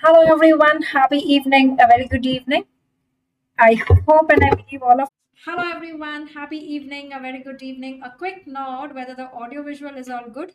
Hello, everyone. Happy evening. A very good evening. I hope and I believe all of. Hello, everyone. Happy evening. A very good evening. A quick note whether the audio visual is all good.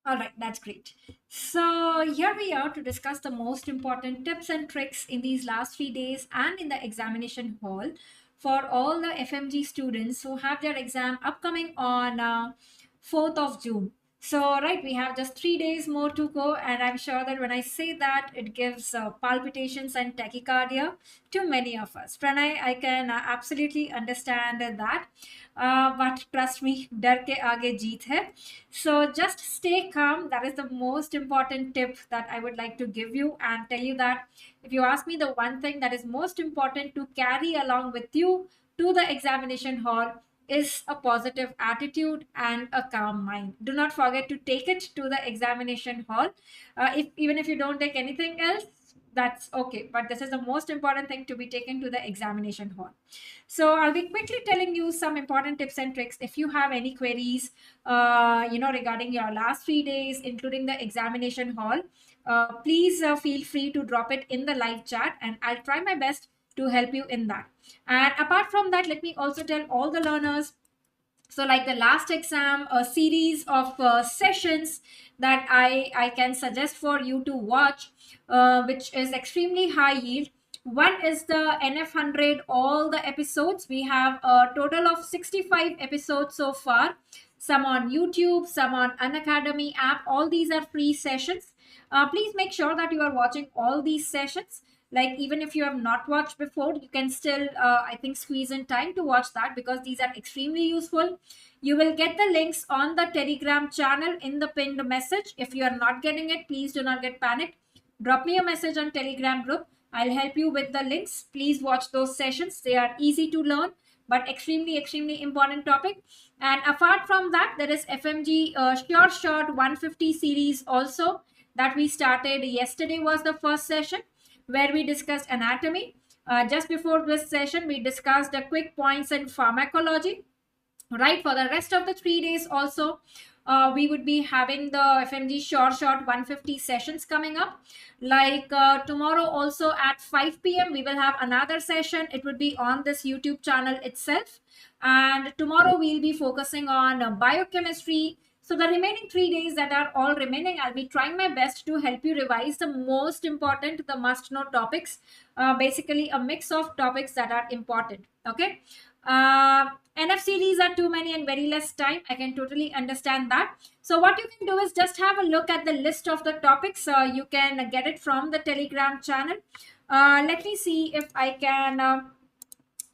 All right, that's great. So, here we are to discuss the most important tips and tricks in these last 3 days and in the examination hall for all the FMG students who have their exam upcoming on 4th of June. So, right, we have just 3 days more to go, and I'm sure that when I say that, it gives palpitations and tachycardia to many of us. Pranay, I can absolutely understand that, but trust me, डर के आगे जीत है. So just stay calm. That is the most important tip that I would like to give you and tell you that if you ask me the one thing that is most important to carry along with you to the examination hall is a positive attitude and a calm mind. Do not forget to take it to the examination hall. If even if you don't take anything else, that's okay. But this is the most important thing to be taken to the examination hall. So I'll be quickly telling you some important tips and tricks. If you have any queries, regarding your last 3 days, including the examination hall, please feel free to drop it in the live chat, and I'll try my best to help you in that. And apart from that, let me also tell all the learners, so like the last exam, a series of sessions that I can suggest for you to watch, which is extremely high yield. One is the NF100, all the episodes. We have a total of 65 episodes so far, some on YouTube, some on Unacademy app. All these are free sessions. Please make sure that you are watching all these sessions. Like, even if you have not watched before, you can still I think squeeze in time to watch that, because these are extremely useful. You will get the links on the Telegram channel in the pinned message. If you are not getting it, please do not get panicked. Drop me a message on Telegram group. I'll help you with the links. Please watch those sessions. They are easy to learn, but extremely important topic. And apart from that, there is FMG short 150 series also that we started yesterday. Was the first session where we discussed anatomy. Just before this session, we discussed the quick points in pharmacology. Right, for the rest of the 3 days also, we would be having the FMG short 150 sessions coming up. Like tomorrow also at 5 p.m. we will have another session. It would be on this YouTube channel itself, and tomorrow we'll be focusing on biochemistry. So the remaining 3 days that are all remaining, I'll be trying my best to help you revise the most important, the must know topics, basically a mix of topics that are important. Okay. NF series are too many and very less time. I can totally understand that. So what you can do is just have a look at the list of the topics. You can get it from the Telegram channel. Let me see if I can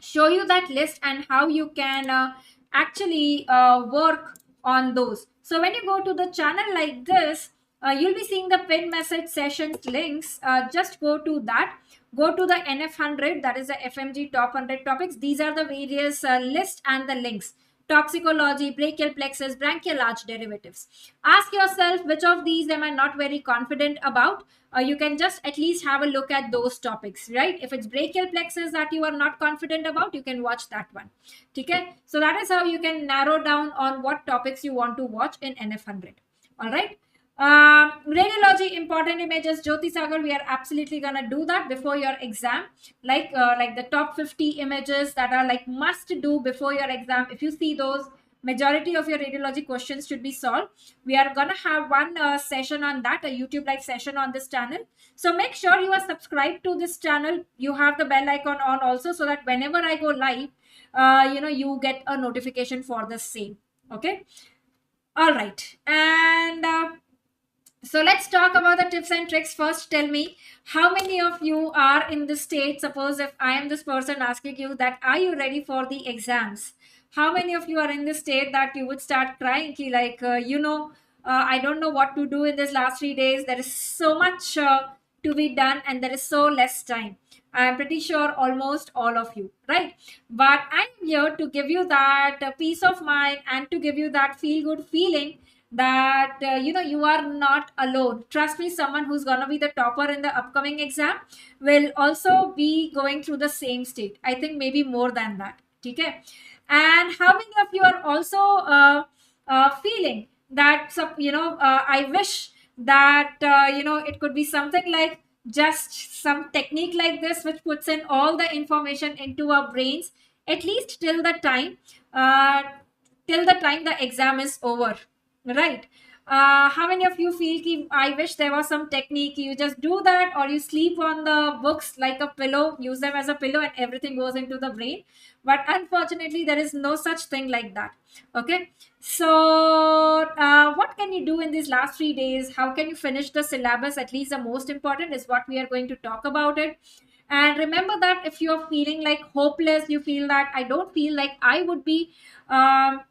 show you that list and how you can actually work on those. So when you go to the channel like this, you'll be seeing the pin message sessions links. Just go to that. Go to the NF100, that is the FMG top 100 topics. These are the various list and the links. Toxicology, brachial plexus, branchial arch derivatives. Ask yourself which of these am I not very confident about. You can just at least have a look at those topics, right? If it's brachial plexus that you are not confident about, you can watch that one. Okay, so that is how you can narrow down on what topics you want to watch in NF100. All right. Radiology, important images, Jyoti Sagar, we are absolutely gonna do that before your exam. Like the top 50 images that are like must do before your exam. If you see those, majority of your radiology questions should be solved. We are gonna have one session on that, a YouTube live session on this channel. So make sure you are subscribed to this channel. You have the bell icon on also, so that whenever I go live, you get a notification for the same. Okay. All right. And so let's talk about the tips and tricks. First, tell me how many of you are in the state. Suppose if I am this person asking you that, are you ready for the exams? How many of you are in the state that you would start crying? Ki like, I don't know what to do in this last 3 days. There is so much to be done, and there is so less time. I'm pretty sure almost all of you, right? But I'm here to give you that peace of mind and to give you that feel good feeling that you are not alone. Trust me, someone who's going to be the topper in the upcoming exam will also be going through the same state. I think maybe more than that. Okay. And how many of you are also feeling that I wish that it could be something like just some technique like this which puts in all the information into our brains at least uh, till the time the exam is over, right? How many of you feel ki, I wish there was some technique, you just do that, or you sleep on the books like a pillow, use them as a pillow and everything goes into the brain? But unfortunately there is no such thing like that. Okay, so what can you do in these last 3 days? How can you finish the syllabus? At least the most important is what we are going to talk about it. And remember that if you're feeling like hopeless, you feel that I don't feel like I would be um,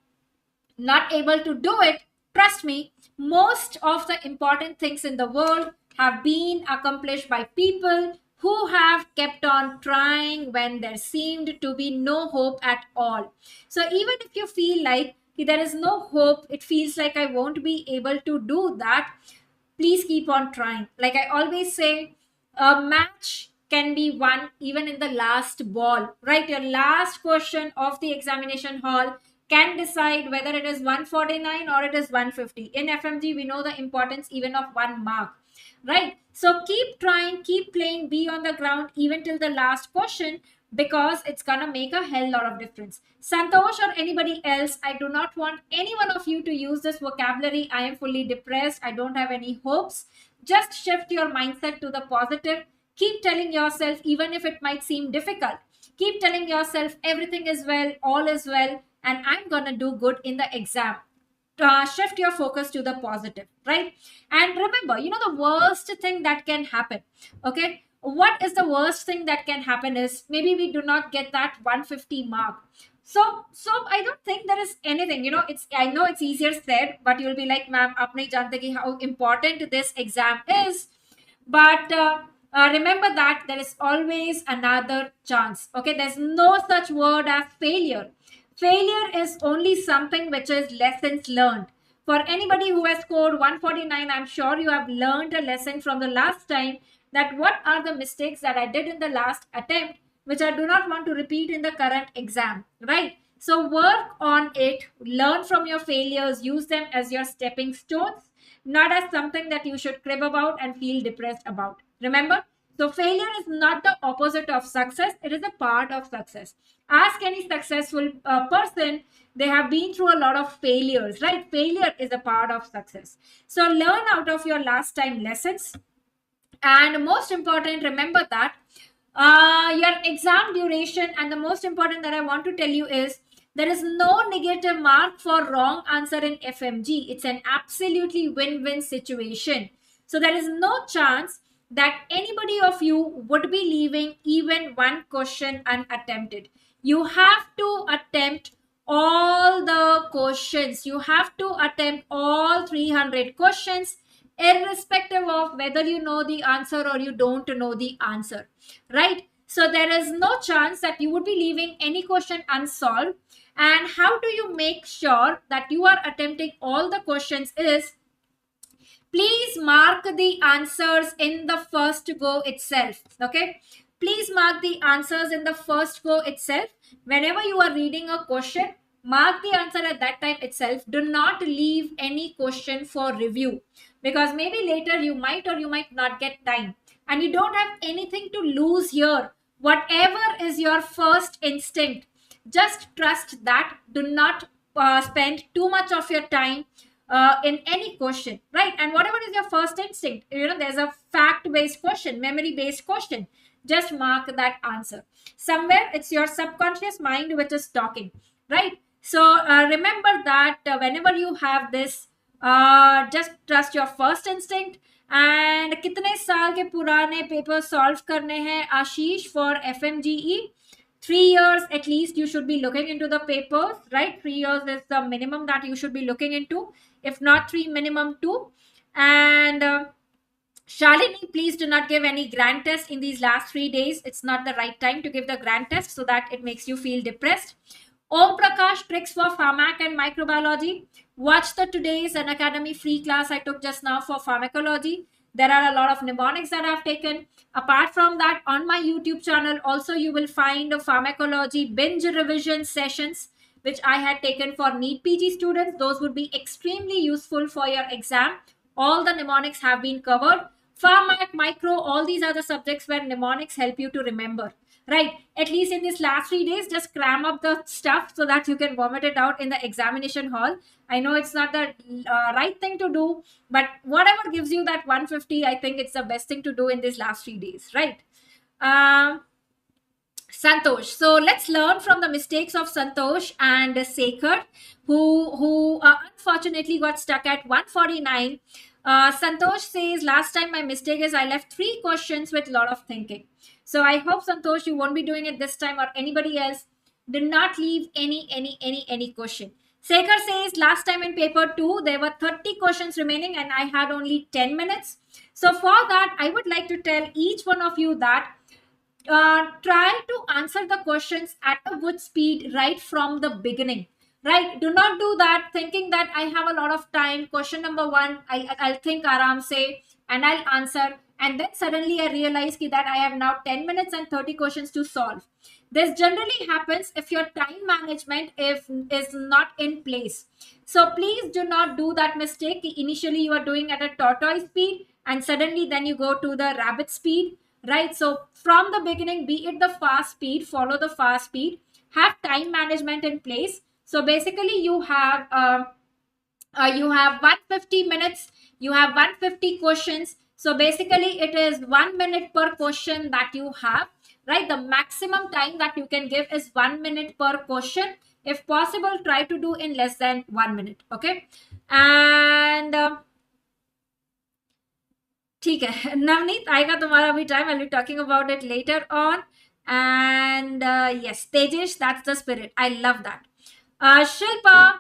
not able to do it, trust me, most of the important things in the world have been accomplished by people who have kept on trying when there seemed to be no hope at all. So even if you feel like there is no hope, it feels like I won't be able to do that, please keep on trying. Like I always say, a match can be won even in the last ball, right? Your last question of the examination hall can decide whether it is 149 or it is 150. In FMG, we know the importance even of 1 mark, right? So keep trying, keep playing, be on the ground even till the last question, because it's gonna make a hell lot of difference. Santosh or anybody else, I do not want any one of you to use this vocabulary. I am fully depressed, I don't have any hopes. Just shift your mindset to the positive. Keep telling yourself, even if it might seem difficult, keep telling yourself everything is well, all is well, and I'm gonna do good in the exam. Shift your focus to the positive, right? And remember, the worst thing that can happen, okay, what is the worst thing that can happen is maybe we do not get that 150 mark. So I don't think there is anything, it's, I know it's easier said, but you'll be like, ma'am, aap nahi jante ki how important this exam is. But remember that there is always another chance. Okay, there's no such word as failure. Failure is only something which is lessons learned. For anybody who has scored 149, I'm sure you have learned a lesson from the last time, that what are the mistakes that I did in the last attempt which I do not want to repeat in the current exam, right? So work on it, learn from your failures, use them as your stepping stones, not as something that you should crib about and feel depressed about. Remember, so failure is not the opposite of success, it is a part of success. Ask any successful person, they have been through a lot of failures, right? Failure is a part of success. So learn out of your last time lessons. And most important, remember that your exam duration, and the most important that I want to tell you is, there is no negative mark for wrong answer in FMG. It's an absolutely win-win situation. So there is no chance that anybody of you would be leaving even one question unattempted. You have to attempt all the questions. You have to attempt all 300 questions, irrespective of whether you know the answer or you don't know the answer, right? So there is no chance that you would be leaving any question unsolved. And how do you make sure that you are attempting all the questions is, please mark the answers in the first go itself. Okay, please mark the answers in the first go itself. Whenever you are reading a question, mark the answer at that time itself. Do not leave any question for review, because maybe later you might or you might not get time, and you don't have anything to lose here. Whatever is your first instinct, just trust that. Do not spend too much of your time in any question, right? And whatever is your first instinct, there's a fact based question, memory based question, just mark that answer. Somewhere it's your subconscious mind which is talking, right? So remember that whenever you have this, just trust your first instinct. And कितने साल के पुराने paper solve करने हैं आशीष for FMGE? 3 years at least you should be looking into the papers, right? 3 years is the minimum that you should be looking into. If not 3, minimum 2. And Shalini, please do not give any grand test in these last 3 days. It's not the right time to give the grand test so that it makes you feel depressed. Om Prakash, tricks for pharmac and microbiology. Watch the today's an academy free class I took just now for pharmacology. There are a lot of mnemonics that I've taken. Apart from that, on my YouTube channel, also you will find pharmacology binge revision sessions, which I had taken for NEET PG students. Those would be extremely useful for your exam. All the mnemonics have been covered. Pharmac, micro, all these are the subjects where mnemonics help you to remember. Right? At least in these last 3 days, just cram up the stuff so that you can vomit it out in the examination hall. I know it's not the right thing to do, but whatever gives you that 150, I think it's the best thing to do in these last 3 days, right? Santosh. So let's learn from the mistakes of Santosh and Sekhar, who unfortunately got stuck at 149. Santosh says, last time my mistake is I left 3 questions with a lot of thinking. So I hope, Santosh, you won't be doing it this time, or anybody else. Do not leave any question. Sekhar says, last time in paper 2, there were 30 questions remaining and I had only 10 minutes. So for that, I would like to tell each one of you that try to answer the questions at a good speed right from the beginning. Right? Do not do that thinking that I have a lot of time. Question number 1, I'll think aram say and I'll answer. And then suddenly I realize that I have now 10 minutes and 30 questions to solve. This generally happens if your time management is not in place. So please do not do that mistake. Initially you are doing at a tortoise speed and suddenly then you go to the rabbit speed. Right? So from the beginning, be it the fast speed, follow the fast speed, have time management in place. So basically you have 150 minutes, you have 150 questions. So basically it is 1 minute per question that you have, right? The maximum time that you can give is 1 minute per question. If possible, try to do in less than 1 minute. Okay. And ठीक है नवनीत आएगा तुम्हारा भी time I will be talking about it later on and yes, Tejesh, that's the spirit. I love that. Shilpa,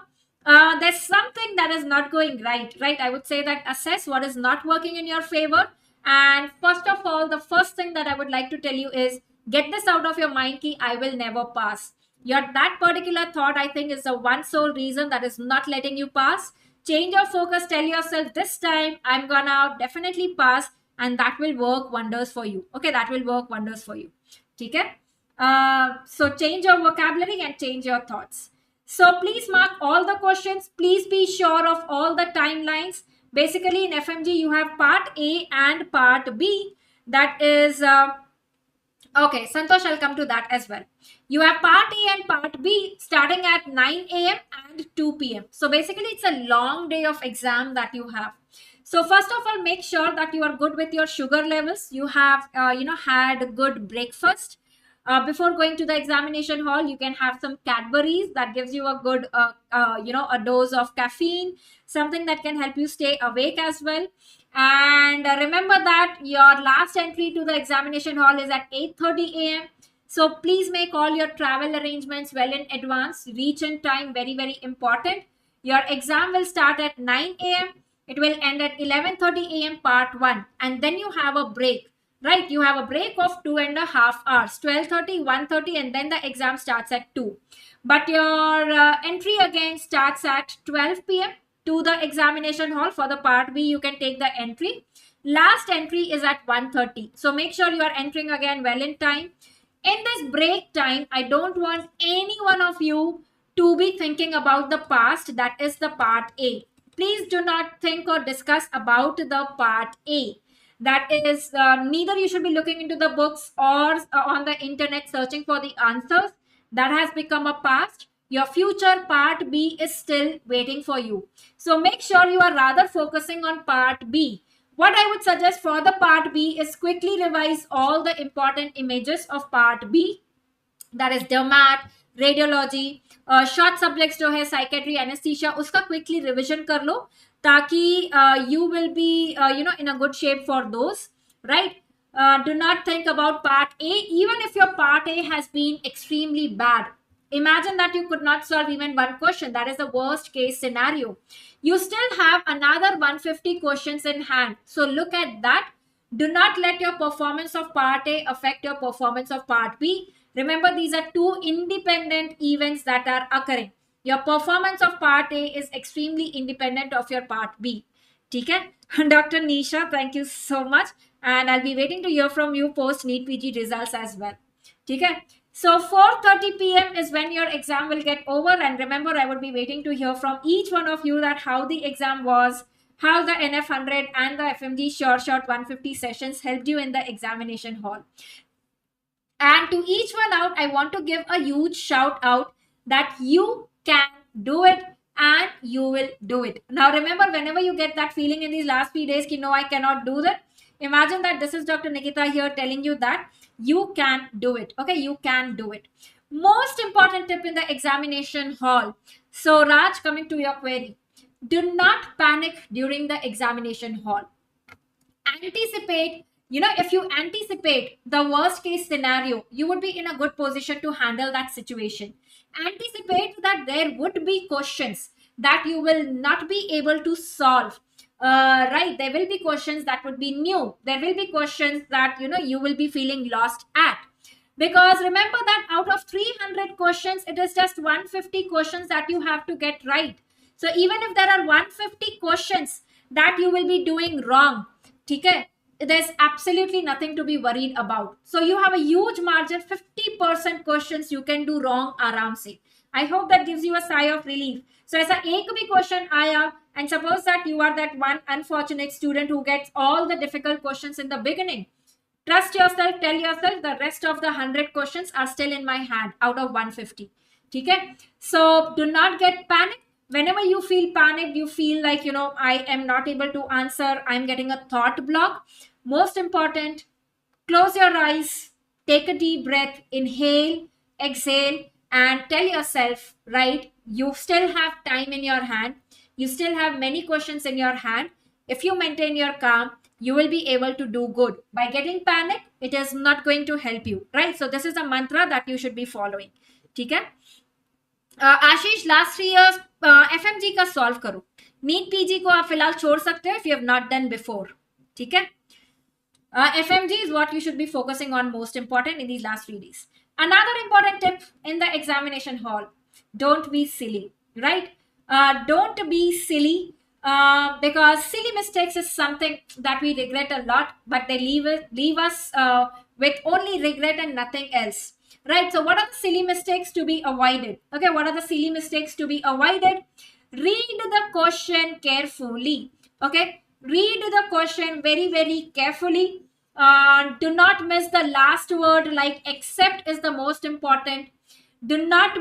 there's something that is not going right? I would say that assess what is not working in your favor. And first of all, the first thing that I would like to tell you is get this out of your mind ki I will never pass. That particular thought, I think, is the one sole reason that is not letting you pass. Change your focus. Tell yourself this time I'm gonna definitely pass, and that will work wonders for you. Okay, that will work wonders for you. Okay? So change your vocabulary and change your thoughts. So please mark all the questions. Please be sure of all the timelines. Basically in FMG you have part A and part B. That is okay, Santosh, I'll come to that as well. You have part A and part B starting at 9 a.m. and 2 p.m. So basically it's a long day of exam that you have. So first of all, make sure that you are good with your sugar levels. You have, had good breakfast. Before going to the examination hall, you can have some Cadbury's that gives you a good, a dose of caffeine, something that can help you stay awake as well. And remember that your last entry to the examination hall is at 8:30 a.m. So please make all your travel arrangements well in advance. Reach in time, very, very important. Your exam will start at 9 a.m. It will end at 11:30 a.m. part 1. And then you have a break, right? You have a break of 2.5 hours, 12:30, 1:30, and then the exam starts at 2. But your entry again starts at 12 p.m. to the examination hall. For the part B, you can take the entry. Last entry is at 1:30. So make sure you are entering again well in time. In this break time, I don't want any one of you to be thinking about the past. That is the part A. Please do not think or discuss about the part A. That is, neither you should be looking into the books or on the internet searching for the answers. That has become a past. Your future part B is still waiting for you. So make sure you are rather focusing on part B. What I would suggest for the part B is quickly revise all the important images of part B. That is dermat, radiology, short subjects जो है psychiatry, anesthesia, उसका quickly revision कर लो ताकि you will be in a good shape for those, right? Do not think about part A, even if your part A has been extremely bad. Imagine that you could not solve even one question. That is the worst case scenario. You still have another 150 questions in hand. So look at that. Do not let your performance of part A affect your performance of part B. Remember, these are two independent events that are occurring. Your performance of part A is extremely independent of your part B. Okay? Dr. Nisha, thank you so much. And I'll be waiting to hear from you post NEET PG results as well. Okay? So 4:30 p.m. is when your exam will get over. And remember, I would be waiting to hear from each one of you that how the exam was, how the NF 100 and the FMG Sure Shot 150 sessions helped you in the examination hall. And to each one out, I want to give a huge shout out that you can do it and you will do it. Now remember, whenever you get that feeling in these last few days, no, I cannot do that. Imagine that this is Dr. Nikita here telling you that you can do it. Okay, you can do it. Most important tip in the examination hall. So Raj, coming to your query, do not panic during the examination hall. Anticipate, if you anticipate the worst case scenario, you would be in a good position to handle that situation. Anticipate that there would be questions that you will not be able to solve. Right, there will be questions that would be new. There will be questions that you will be feeling lost at, because remember that out of 300 questions, it is just 150 questions that you have to get right. So even if there are 150 questions that you will be doing wrong, okay, there's absolutely nothing to be worried about. So you have a huge margin, 50% questions you can do wrong aram se. I hope that gives you a sigh of relief. So as a ek bhi question aaya, and suppose that you are that one unfortunate student who gets all the difficult questions in the beginning, trust yourself, tell yourself the rest of the 100 questions are still in my hand out of 150. Okay? So do not get panicked. Whenever you feel panicked, you feel like, I am not able to answer, I'm getting a thought block. Most important, close your eyes, take a deep breath, inhale, exhale, and tell yourself, right, you still have time in your hand. You still have many questions in your hand. If you maintain your calm, you will be able to do good. By getting panic, it is not going to help you, right? So this is a mantra that you should be following. Okay? Ashish, last 3 years FMG का solve करो. NEET PG को आप फिलहाल छोड़ सकते हो if you have not done before. ठीक है? FMG is what you should be focusing on most important in these last 3 days. Another important tip in the examination hall: don't be silly, right? Don't be silly, because silly mistakes is something that we regret a lot, but they leave us with only regret and nothing else. Right, so what are the silly mistakes to be avoided? Okay, what are the silly mistakes to be avoided? Read the question carefully. Okay, read the question very, very carefully. Do not miss the last word, like except is the most important. Do not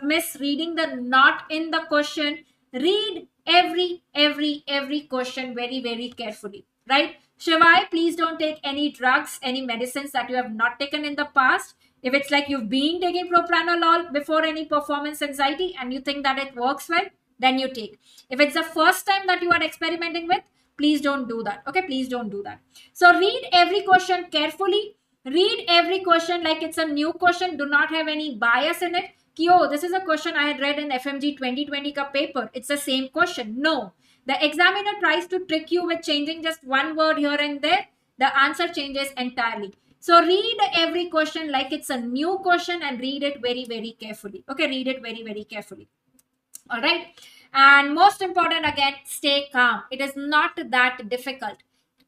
miss reading the not in the question. Read every question very, very carefully. Right? Shivai, please don't take any drugs, any medicines that you have not taken in the past. If it's like you've been taking propranolol before any performance anxiety and you think that it works well, then you take. If it's the first time that you are experimenting with, please don't do that. Okay, please don't do that. So read every question carefully. Read every question like it's a new question. Do not have any bias in it. Oh, this is a question I had read in FMG 2020 ka paper. It's the same question. No. The examiner tries to trick you with changing just one word here and there. The answer changes entirely. So read every question like it's a new question and read it very, very carefully. Okay, read it very, very carefully. All right. And most important, again, stay calm. It is not that difficult.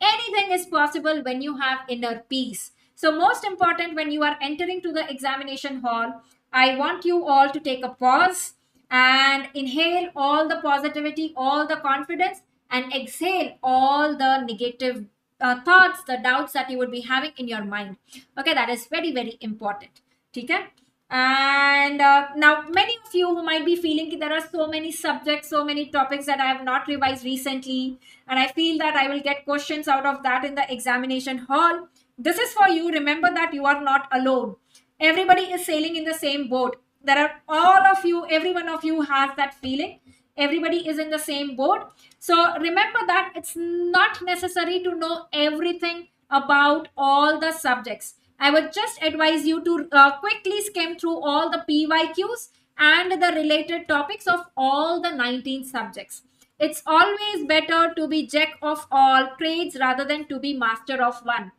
Anything is possible when you have inner peace. So most important, when you are entering to the examination hall, I want you all to take a pause and inhale all the positivity, all the confidence, and exhale all the negative thoughts, the doubts that you would be having in your mind. Okay, that is very, very important. Okay? And now many of you who might be feeling there are so many subjects, so many topics that I have not revised recently, and I feel that I will get questions out of that in the examination hall. This is for you. Remember that you are not alone. Everybody is sailing in the same boat. There are all of you, every one of you has that feeling. Everybody is in the same boat. So remember that it's not necessary to know everything about all the subjects. I would just advise you to quickly skim through all the PYQs and the related topics of all the 19 subjects. It's always better to be jack of all trades rather than to be master of one.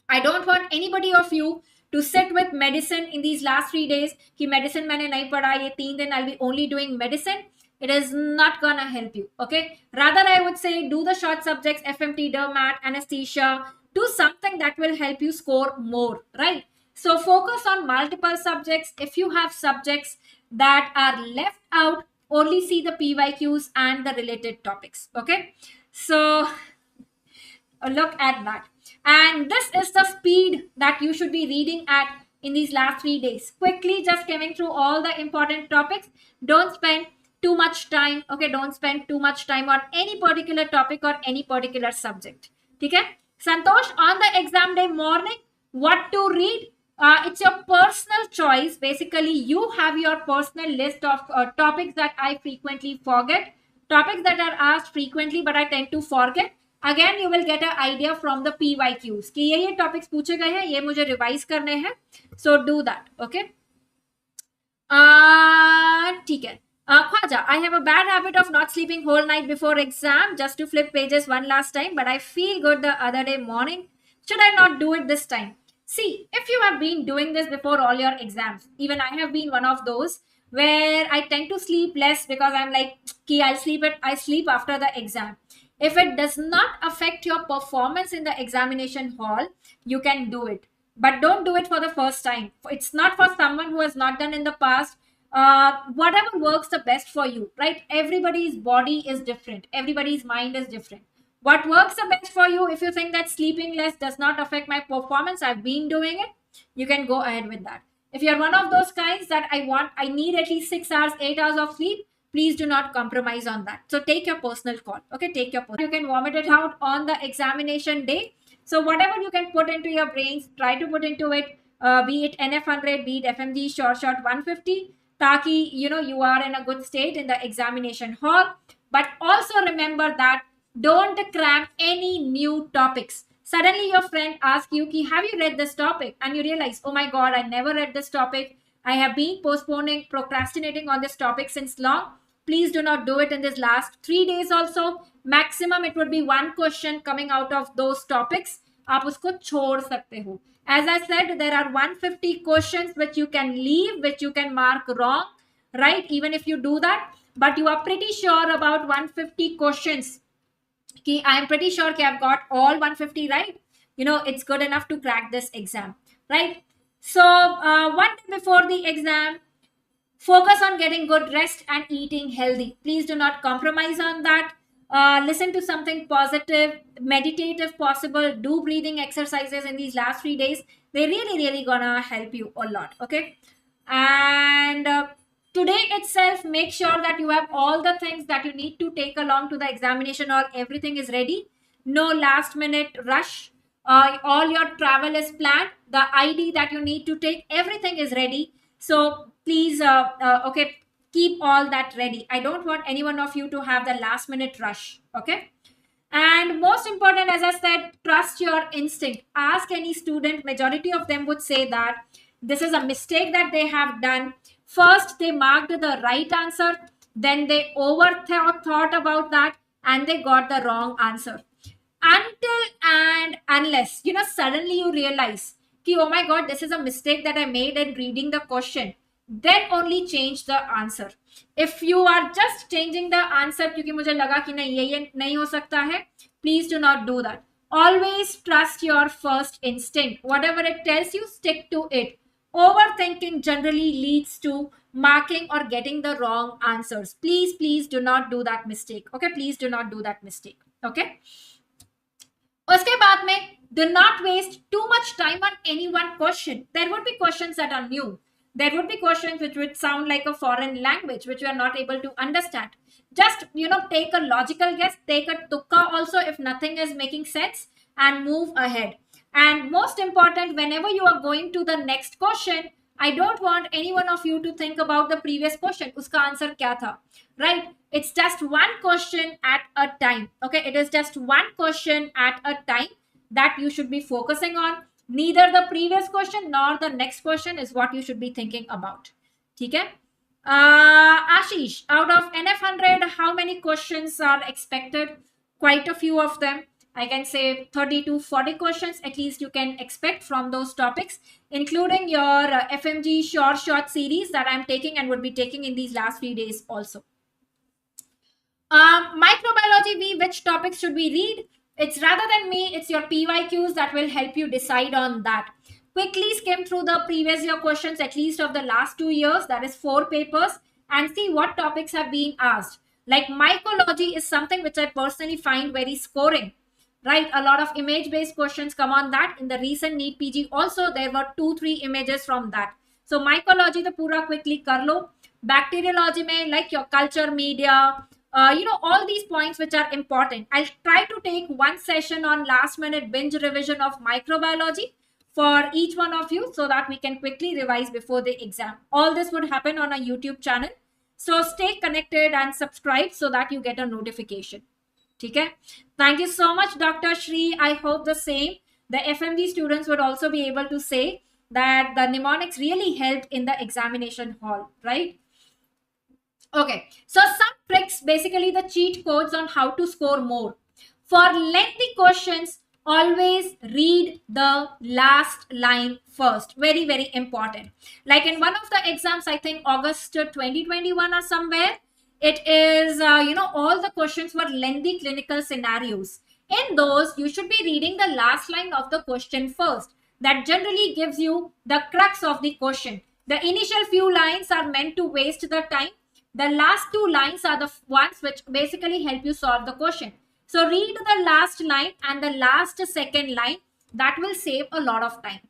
I don't want anybody of you to sit with medicine in these last 3 days. कि medicine मैंने नहीं पढ़ा, ये 3 दिन I'll be only doing medicine. It is not gonna help you. Okay. Rather, I would say do the short subjects, FMT, dermat, anesthesia. Do something that will help you score more. Right. So focus on multiple subjects. If you have subjects that are left out, only see the PYQs and the related topics. Okay. So look at that. And this is the speed that you should be reading at in these last 3 days. Quickly just coming through all the important topics. Don't spend too much time. Okay, don't spend too much time on any particular topic or any particular subject. Okay? Santosh, on the exam day morning, what to read? It's your personal choice. Basically, you have your personal list of topics that I frequently forget. Topics that are asked frequently, but I tend to forget. Again, you will get an idea from the PYQs कि ये topics पूछे गए हैं, ये मुझे revise करने हैं. So do that. Okay. ठीक है. Khwaja, I have a bad habit of not sleeping whole night before exam just to flip pages one last time, but I feel good the other day morning. Should I not do it this time? See, if you have been doing this before all your exams, even I have been one of those where I tend to sleep less because I'm like, I sleep after the exam. If it does not affect your performance in the examination hall, you can do it. But don't do it for the first time. It's not for someone who has not done in the past. Whatever works the best for you, right? Everybody's body is different. Everybody's mind is different. What works the best for you, if you think that sleeping less does not affect my performance, I've been doing it, you can go ahead with that. If you're one of those guys that I need at least 6 hours, 8 hours of sleep, please do not compromise on that. So take your personal call. Okay, take your personal. You can vomit it out on the examination day. So whatever you can put into your brains, try to put into it, be it NF100, be it FMG short 150, taki, you are in a good state in the examination hall. But also remember that don't cram any new topics. Suddenly your friend asks you, have you read this topic? And you realize, oh my God, I never read this topic. I have been procrastinating on this topic since long. Please do not do it in this last 3 days also. Maximum it would be one question coming out of those topics. आप उसको छोड़ सकते हो. As I said, there are 150 questions which you can leave, which you can mark wrong, right? Even if you do that, but you are pretty sure about 150 questions. I am pretty sure I've got all 150 right. It's good enough to crack this exam, right? So one day before the exam, focus on getting good rest and eating healthy. Please do not compromise on that. Listen to something positive, meditate if possible, do breathing exercises in these last 3 days. They're really gonna help you a lot. Okay. And today itself, make sure that you have all the things that you need to take along to the examination or everything is ready. No last minute rush. All your travel is planned. The ID that you need to take, everything is ready. So please, okay, keep all that ready. I don't want any one of you to have the last minute rush. Okay. And most important, as I said, trust your instinct. Ask any student. Majority of them would say that this is a mistake that they have done. First, they marked the right answer. Then they thought about that and they got the wrong answer. Until and unless, suddenly you realize, oh my God, this is a mistake that I made in reading the question. Then only change the answer. If you are just changing the answer क्योंकि मुझे लगा कि नहीं ये नहीं हो सकता है, please do not do that. Always trust your first instinct. Whatever it tells you, stick to it. Overthinking generally leads to marking or getting the wrong answers. Please do not do that mistake. Okay, please do not do that mistake. Okay. उसके बाद में, do not waste too much time on any one question. There would be questions that are new. There would be questions which would sound like a foreign language, which you are not able to understand. Just, take a logical guess, take a tukka also if nothing is making sense and move ahead. And most important, whenever you are going to the next question, I don't want any one of you to think about the previous question. Uska answer kya tha, right? It's just one question at a time. Okay, it is just one question at a time. that you should be focusing on. Neither the previous question nor the next question is what you should be thinking about. Okay? Ashish, out of NF100, how many questions are expected? Quite a few of them. I can say 30 to 40 questions at least you can expect from those topics, including your FMG short series that I'm taking and would be taking in these last few days also. Microbiology, which topics should we read? It's rather than me, it's your PYQs that will help you decide on that. Quickly skim through the previous year questions, at least of the last 2 years, that is 4 papers, and see what topics have been asked. Like mycology is something which I personally find very scoring, right? A lot of image based questions come on that. In the recent NEET PG also, there were 2-3 images from that. So mycology, the pura quickly kar lo. Bacteriology mein, like your culture media, all these points which are important. I'll try to take one session on last minute binge revision of microbiology for each one of you so that we can quickly revise before the exam. All this would happen on a YouTube channel. So stay connected and subscribe so that you get a notification. Okay? Thank you so much, Dr. Shri. I hope the same. The FMG students would also be able to say that the mnemonics really helped in the examination hall, right? Okay, so some tricks, basically the cheat codes on how to score more. For lengthy questions, always read the last line first. Very, very important. Like in one of the exams, I think August 2021 or somewhere, it is, all the questions were lengthy clinical scenarios. In those, you should be reading the last line of the question first. That generally gives you the crux of the question. The initial few lines are meant to waste the time. The last 2 lines are the ones which basically help you solve the question. So read the last line and the last second line. That will save a lot of time.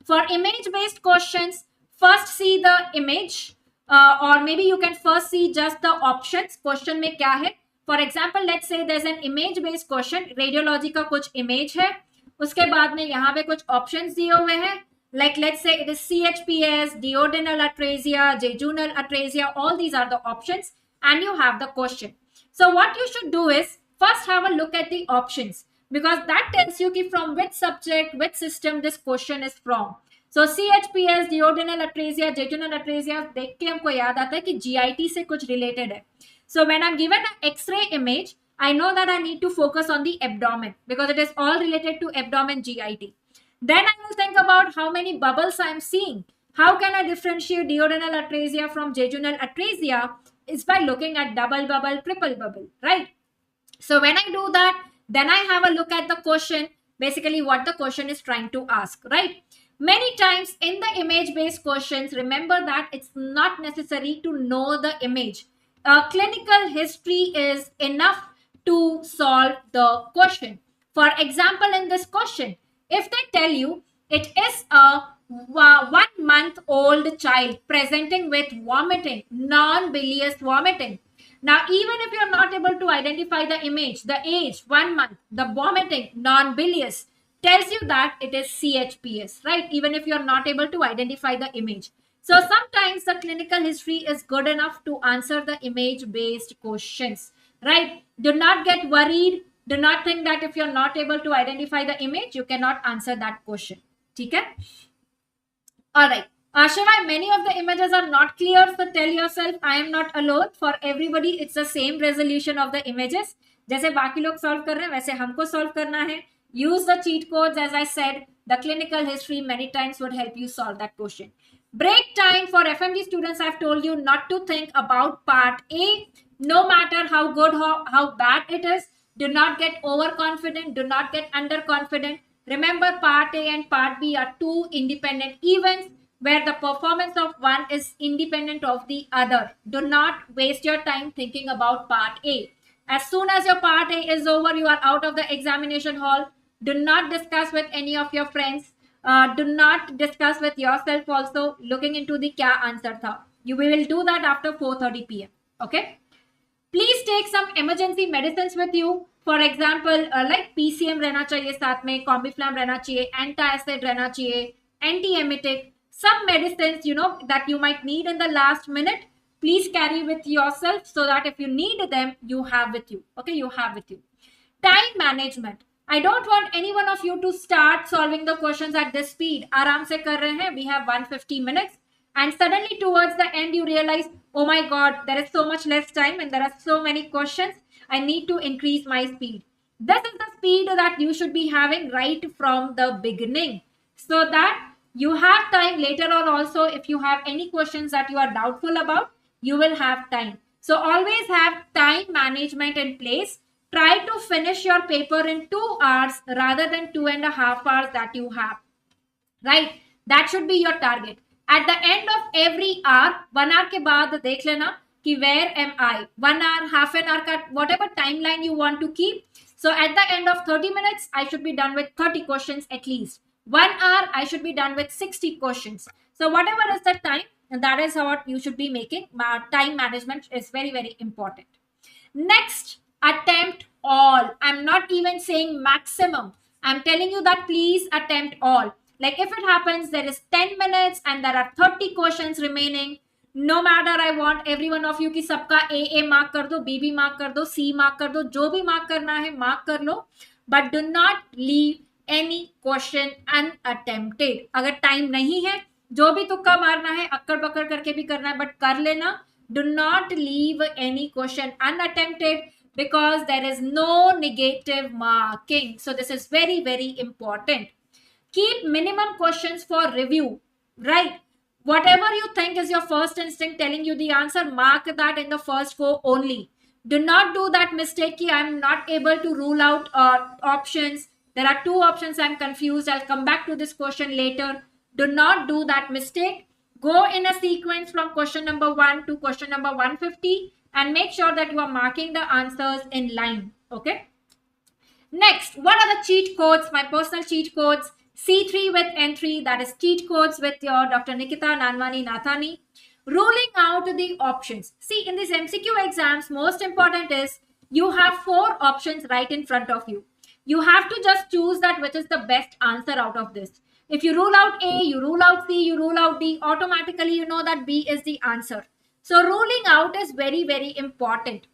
For image-based questions, first see the image, or maybe you can first see just the options. Question में क्या है? For example, let's say there's an image-based question. Radiology का कुछ image है. उसके बाद में यहाँ पे कुछ options दिए हुए हैं. Like let's say it is CHPS, duodenal atresia, jejunal atresia, all these are the options and you have the question. So what you should do is first have a look at the options because that tells you from which subject, which system this question is from. So CHPS, duodenal atresia, jejunal atresia, देख के हमको याद आता है कि GIT से कुछ related है. So when I'm given an X-ray image, I know that I need to focus on the abdomen because it is all related to abdomen GIT. Then I will think about how many bubbles I am seeing. How can I differentiate duodenal atresia from jejunal atresia? Is by looking at double bubble, triple bubble, right? So when I do that, then I have a look at the question, basically what the question is trying to ask, right? Many times in the image-based questions, remember that it's not necessary to know the image. Clinical history is enough to solve the question. For example, in this question, if they tell you it is a 1-month-old child presenting with vomiting, non-bilious vomiting. Now, even if you're not able to identify the image, the age, 1 month, the vomiting, non-bilious, tells you that it is CHPS, right? Even if you're not able to identify the image. So sometimes the clinical history is good enough to answer the image-based questions, right? Do not get worried. Do not think that if you're not able to identify the image, you cannot answer that question. Okay? All right. Shiva, many of the images are not clear, so tell yourself, I am not alone. For everybody, it's the same resolution of the images. जैसे बाकी लोग solve कर रहे हैं, वैसे हमको solve करना है. Use the cheat codes, as I said. The clinical history many times would help you solve that question. Break time for FMG students. I've told you not to think about part A. No matter how good, how bad it is. Do not get overconfident. Do not get underconfident. Remember, part A and part B are 2 independent events where the performance of one is independent of the other. Do not waste your time thinking about part A. As soon as your part A is over, you are out of the examination hall. Do not discuss with any of your friends. Do not discuss with yourself also looking into the kya answer tha. We will do that after 4:30 p.m. Okay? Please take some emergency medicines with you. For example, like PCM रहना चाहिए साथ में, Combiflam रहना चाहिए, antacid रहना चाहिए, antiemetic. Some medicines, that you might need in the last minute, please carry with yourself so that if you need them, you have with you. Okay, you have with you. Time management. I don't want any one of you to start solving the questions at this speed. Aram se kar rahe hain. We have 150 minutes. And suddenly towards the end, you realize, oh my God, there is so much less time and there are so many questions. I need to increase my speed. This is the speed that you should be having right from the beginning, so that you have time later on also. If you have any questions that you are doubtful about, you will have time. So always have time management in place. Try to finish your paper in 2 hours rather than 2.5 hours that you have, right? That should be your target. At the end of every hour, 1 hour के बाद देख लेना कि where am I, 1 hour, half an hour का whatever timeline you want to keep. So at the end of 30 minutes, I should be done with 30 questions at least. 1 hour, I should be done with 60 questions. So whatever is the time, that is what you should be making. Time management is very, very important. Next, attempt all. I'm not even saying maximum. I'm telling you that please attempt all. Like if it happens, there is 10 minutes and there are 30 questions remaining. No matter, I want every one of you ki sabka A mark kar do, B mark kar do, C mark kar do, jo bhi mark karna hai, mark kar lo. But do not leave any question unattempted. अगर time नहीं है, जो भी तुक्का मारना है, अक्कड़ पकड़ करके भी करना है, but कर लेना. Do not leave any question unattempted, because there is no negative marking. So this is very, very important. Keep minimum questions for review, right? Whatever you think is your first instinct telling you the answer, mark that in the first four only. Do not do that mistake ki I'm not able to rule out options. There are two options, I'm confused. I'll come back to this question later. Do not do that mistake. Go in a sequence from question number 1 to question number 150 and make sure that you are marking the answers in line. Okay. Next, what are the cheat codes? My personal cheat codes. C3 with N3, that is cheat codes with your Dr. Nikita Nanwani Nathani. Ruling out the options. See, in these MCQ exams, most important is you have 4 options right in front of you. You have to just choose that which is the best answer out of this. If you rule out A, you rule out C, you rule out D, automatically you know that B is the answer. So ruling out is very, very important.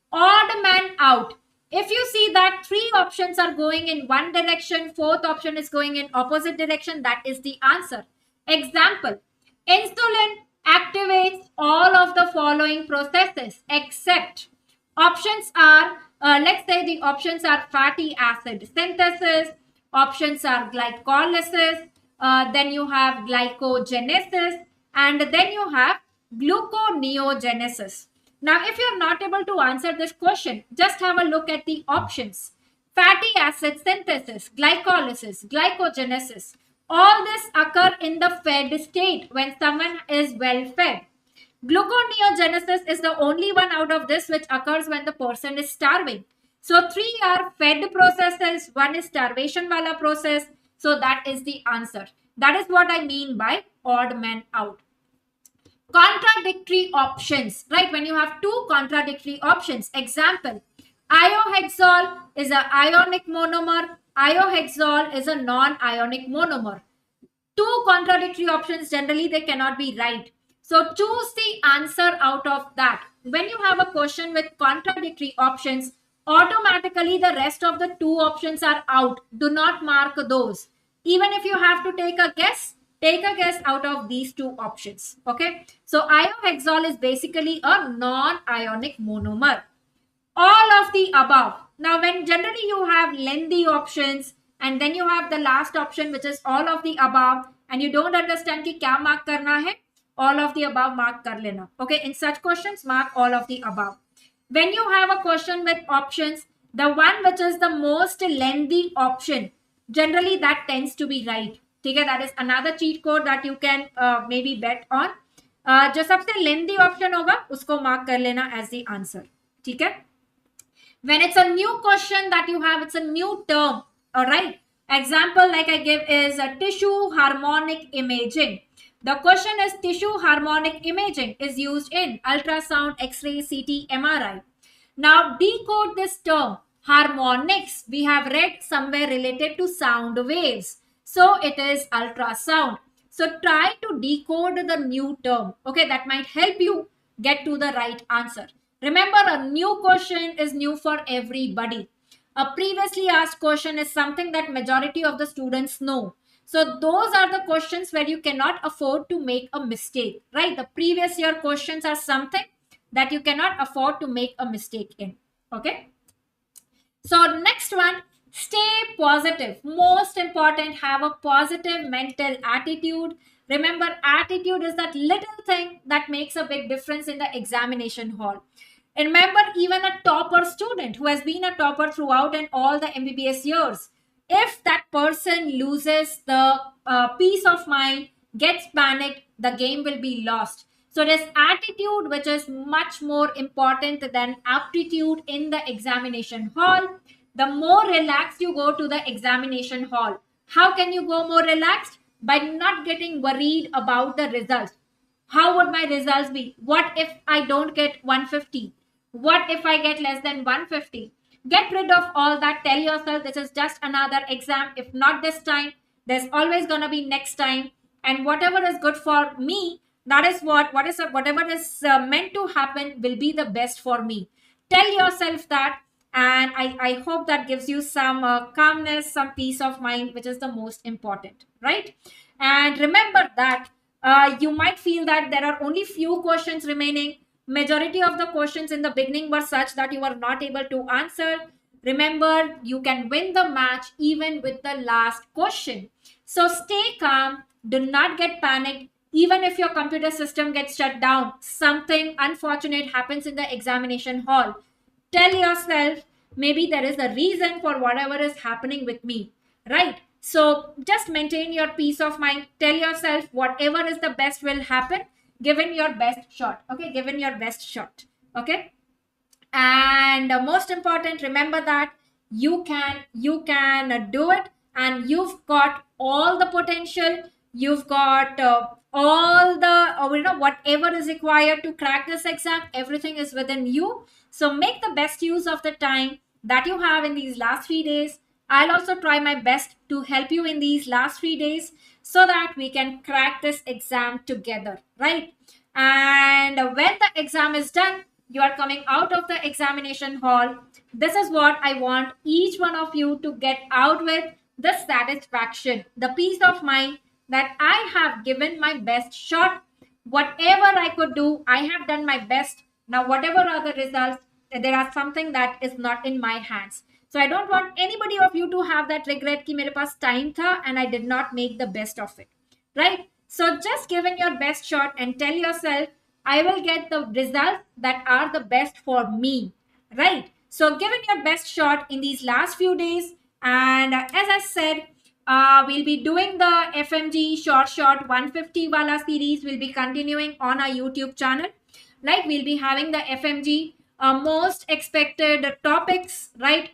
Odd man out. If you see that 3 options are going in one direction, 4th option is going in opposite direction, that is the answer. Example, insulin activates all of the following processes except options are, let's say the options are fatty acid synthesis, options are glycolysis, then you have glycogenesis, and then you have gluconeogenesis. Now, if you're not able to answer this question, just have a look at the options. Fatty acid synthesis, glycolysis, glycogenesis, all this occur in the fed state when someone is well fed. Gluconeogenesis is the only one out of this which occurs when the person is starving. So 3 are fed processes, 1 is starvation wala process. So that is the answer. That is what I mean by odd man out. Contradictory options, right? When you have 2 contradictory options. Example, iohexol is an ionic monomer, iohexol is a non-ionic monomer. 2 contradictory options, generally they cannot be right. So choose the answer out of that. When you have a question with contradictory options, automatically the rest of the 2 options are out. Do not mark those. Even if you have to take a guess out of these 2 options. Okay. So iohexol is basically a non-ionic monomer. All of the above. Now, when generally you have lengthy options and then you have the last option which is all of the above and you don't understand ki kya mark karna hai, all of the above mark kar lena. Okay. In such questions, mark all of the above. When you have a question with options, the one which is the most lengthy option, generally that tends to be right. Okay, that is another cheat code that you can maybe bet on. जो सबसे lengthy option होगा उसको mark कर लेना as the answer. ठीक है? When it's a new question that you have, it's a new term. All right. Example like I give is a tissue harmonic imaging. The question is tissue harmonic imaging is used in ultrasound, X-ray, CT, MRI. Now decode this term. Harmonics, we have read somewhere related to sound waves. So it is ultrasound. So try to decode the new term. Okay, that might help you get to the right answer. Remember, a new question is new for everybody. A previously asked question is something that majority of the students know. So those are the questions where you cannot afford to make a mistake, right? The previous year questions are something that you cannot afford to make a mistake in. Okay. So next one, stay positive. Most important, have a positive mental attitude. Remember, attitude is that little thing that makes a big difference in the examination hall. And remember, even a topper student who has been a topper throughout and all the MBBS years, if that person loses the peace of mind, gets panicked, the game will be lost. So there's attitude, which is much more important than aptitude in the examination hall. The more relaxed you go to the examination hall. How can you go more relaxed? By not getting worried about the results. How would my results be? What if I don't get 150? What if I get less than 150? Get rid of all that. Tell yourself this is just another exam. If not this time, there's always going to be next time. And whatever is good for me, that is whatever is meant to happen will be the best for me. Tell yourself that. And I hope that gives you some calmness, some peace of mind, which is the most important, right? And remember that you might feel that there are only few questions remaining. Majority of the questions in the beginning were such that you were not able to answer. Remember, you can win the match even with the last question. So stay calm. Do not get panicked. Even if your computer system gets shut down, something unfortunate happens in the examination hall. Tell yourself, maybe there is a reason for whatever is happening with me, right? So just maintain your peace of mind. Tell yourself whatever is the best will happen, given your best shot. Okay, given your best shot. Okay. And most important, remember that you can do it, and you've got all the potential. You've got all the whatever is required to crack this exam. Everything is within you. So make the best use of the time that you have in these last 3 days. I'll also try my best to help you in these last 3 days so that we can crack this exam together, right? And when the exam is done, you are coming out of the examination hall. This is what I want each one of you to get out with: the satisfaction, the peace of mind that I have given my best shot. Whatever I could do, I have done my best. Now, whatever are the results, there are something that is not in my hands. So I don't want anybody of you to have that regret कि मेरे पास time था and I did not make the best of it, right? So just give in your best shot and tell yourself, I will get the results that are the best for me, right? So give it your best shot in these last few days. And as I said, we'll be doing the FMG short 150 wala series. We'll be continuing on our YouTube channel. Like we'll be having the FMG most expected topics, right?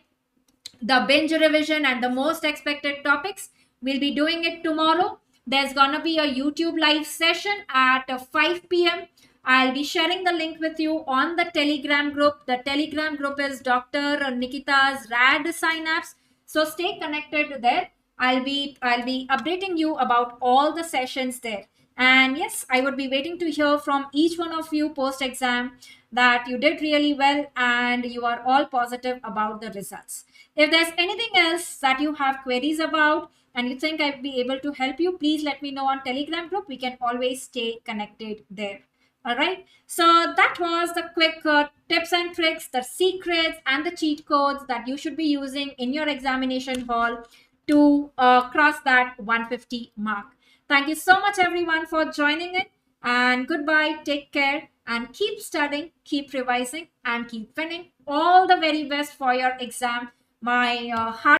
The binge revision and the most expected topics. We'll be doing it tomorrow. There's gonna be a YouTube live session at 5 p.m. I'll be sharing the link with you on the Telegram group. The Telegram group is Dr. Nikita's Radsynapse. So stay connected there. I'll be updating you about all the sessions there. And yes, I would be waiting to hear from each one of you post exam that you did really well and you are all positive about the results. If there's anything else that you have queries about and you think I'd be able to help you, please let me know on Telegram group. We can always stay connected there. All right. So that was the quick tips and tricks, the secrets and the cheat codes that you should be using in your examination hall to cross that 150 mark. Thank you so much everyone for joining in, and goodbye. Take care and keep studying, keep revising and keep winning. All the very best for your exam. My heart